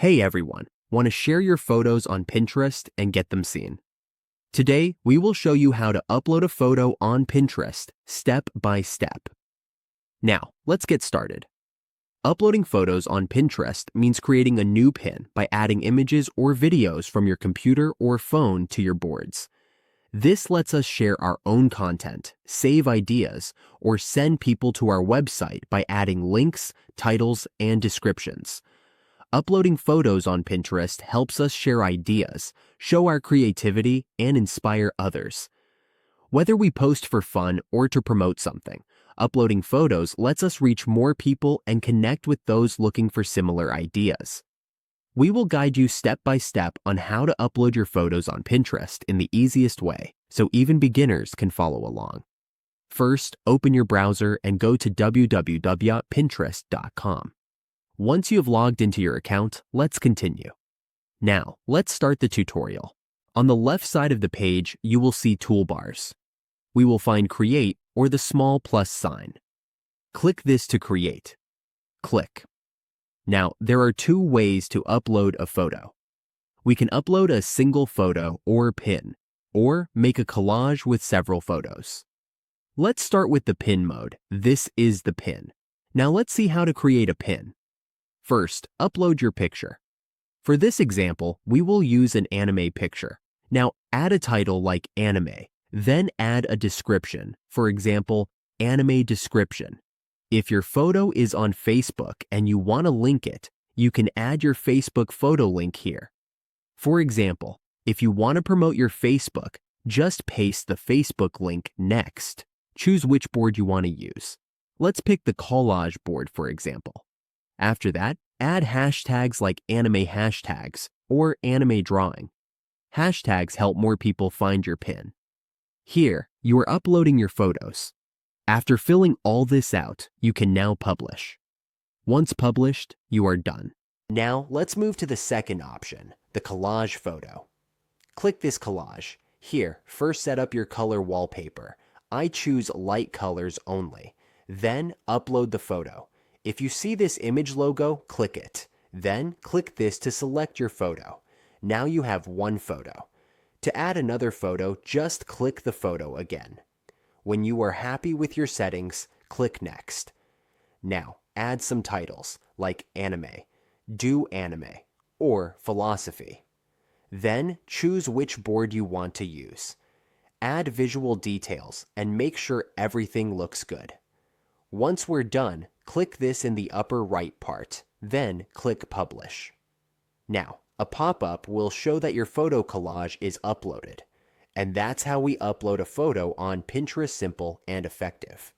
Hey everyone, want to share your photos on Pinterest and get them seen? Today, we will show you how to upload a photo on Pinterest step by step. Now, let's get started. Uploading photos on Pinterest means creating a new pin by adding images or videos from your computer or phone to your boards. This lets us share our own content, save ideas, or send people to our website by adding links, titles, and descriptions. Uploading photos on Pinterest helps us share ideas, show our creativity, and inspire others. Whether we post for fun or to promote something, uploading photos lets us reach more people and connect with those looking for similar ideas. We will guide you step by step on how to upload your photos on Pinterest in the easiest way, so even beginners can follow along. First, open your browser and go to www.pinterest.com. Once you have logged into your account, let's continue. Now, let's start the tutorial. On the left side of the page, you will see toolbars. We will find Create or the small plus sign. Click this to create. Click. Now, there are two ways to upload a photo. We can upload a single photo or pin, or make a collage with several photos. Let's start with the pin mode. This is the pin. Now let's see how to create a pin. First, upload your picture. For this example, we will use an anime picture. Now, add a title like anime, then add a description, for example, anime description. If your photo is on Facebook and you want to link it, you can add your Facebook photo link here. For example, if you want to promote your Facebook, just paste the Facebook link next. Choose which board you want to use. Let's pick the collage board, for example. After that, add hashtags like anime hashtags or anime drawing. Hashtags help more people find your pin. Here, you are uploading your photos. After filling all this out, you can now publish. Once published, you are done. Now, let's move to the second option, the collage photo. Click this collage. Here, first set up your color wallpaper. I choose light colors only. Then, upload the photo. If you see this image logo, click it. Then, click this to select your photo. Now you have one photo. To add another photo, just click the photo again. When you are happy with your settings, click Next. Now, add some titles like anime, do anime, or philosophy. Then, choose which board you want to use. Add visual details and make sure everything looks good. Once we're done, click this in the upper right part, then click Publish. Now, a pop-up will show that your photo collage is uploaded. And that's how we upload a photo on Pinterest simple and effective.